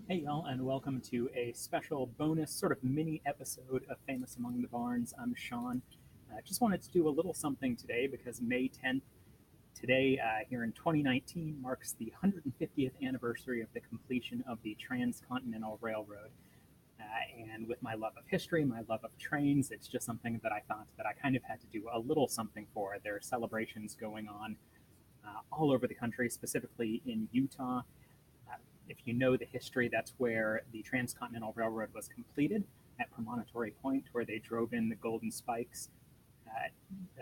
Hey y'all, and welcome to a special bonus sort of mini episode of Famous Among the Barns. I'm Sean. Just wanted to do a little something today because May 10th, today here in 2019, marks the 150th anniversary of the completion of the Transcontinental Railroad. And with my love of history, my love of trains, it's just something that I thought that I kind of had to do a little something for. There are celebrations going on all over the country, specifically in Utah. Uh, if you know the history, that's where the Transcontinental Railroad was completed at Promontory Point, where they drove in the golden spikes uh,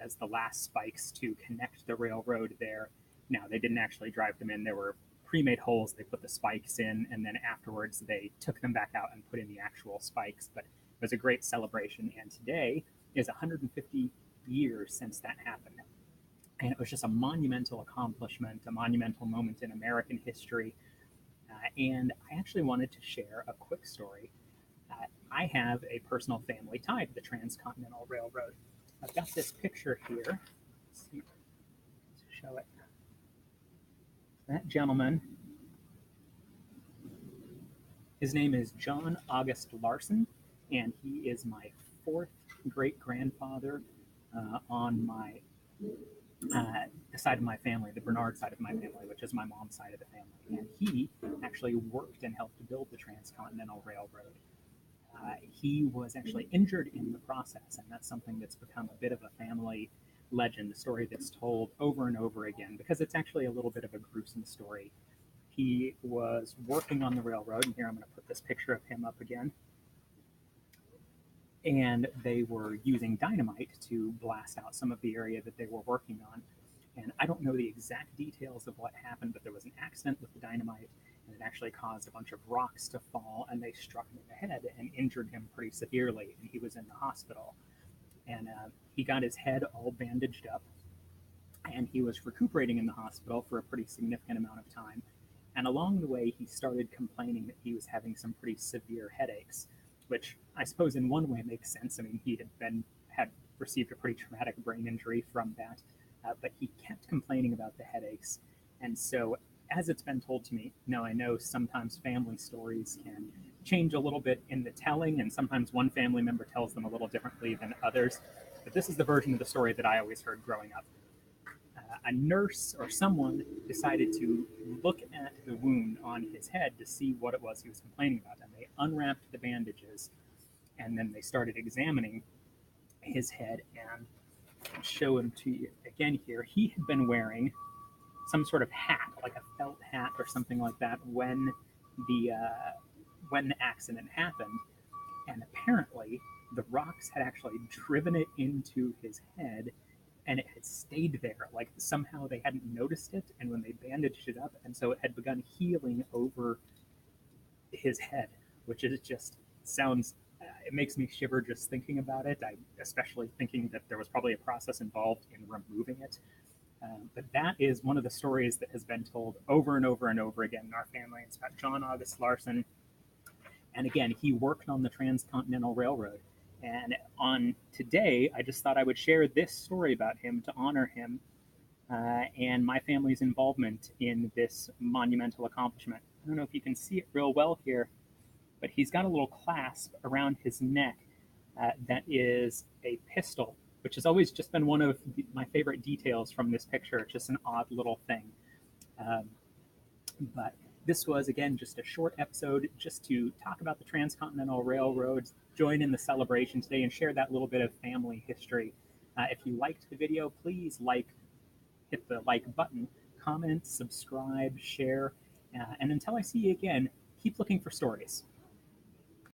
as the last spikes to connect the railroad there. Now, they didn't actually drive them in, there were pre made holes. They put the spikes in, and then afterwards they took them back out and put in the actual spikes. But it was a great celebration, and today is 150 years since that happened. And it was just a monumental accomplishment, a monumental moment in American history. And I actually wanted to share a quick story. I have a personal family tie to the Transcontinental Railroad. I've got this picture here. Let's see, to show it. That gentleman, his name is John August Larson, and he is my fourth great grandfather on my the side of my family, the Bernard side of my family, which is my mom's side of the family. And he actually worked and helped build the Transcontinental Railroad. He was actually injured in the process, and that's something that's become a bit of a family legend, a story that's told over and over again because it's actually a little bit of a gruesome story. He was working on the railroad, and here I'm going to put this picture of him up again. And they were using dynamite to blast out some of the area that they were working on. And I don't know the exact details of what happened, but there was an accident with the dynamite, and it actually caused a bunch of rocks to fall, and they struck him in the head and injured him pretty severely, and he was in the hospital. And he got his head all bandaged up, and he was recuperating in the hospital for a pretty significant amount of time. And along the way, he started complaining that he was having some pretty severe headaches, which I suppose in one way makes sense. I mean, he had received a pretty traumatic brain injury from that, but he kept complaining about the headaches. And so, as it's been told to me, now I know sometimes family stories can change a little bit in the telling, and sometimes one family member tells them a little differently than others. But this is the version of the story that I always heard growing up. A nurse or someone decided to look at the wound on his head to see what it was he was complaining about. And they unwrapped the bandages, and then they started examining his head. And I'll show him to you again here. He had been wearing some sort of hat, like a felt hat or something like that, the when the accident happened. And apparently, the rocks had actually driven it into his head, and it had stayed there. Like somehow they hadn't noticed it, and when they bandaged it up, and so it had begun healing over his head, which is just sounds. It makes me shiver just thinking about it. I especially thinking that there was probably a process involved in removing it. But that is one of the stories that has been told over and over and over again in our family. It's about John August Larson, and again, he worked on the Transcontinental Railroad. And on today, I just thought I would share this story about him to honor him and my family's involvement in this monumental accomplishment. I don't know if you can see it real well here, but he's got a little clasp around his neck that is a pistol, which has always just been one of my favorite details from this picture. It's just an odd little thing. Um, but this was, again, just a short episode just to talk about the Transcontinental Railroads, join in the celebration today, and share that little bit of family history. If you liked the video, please hit the like button, comment, subscribe, share, and until I see you again, keep looking for stories.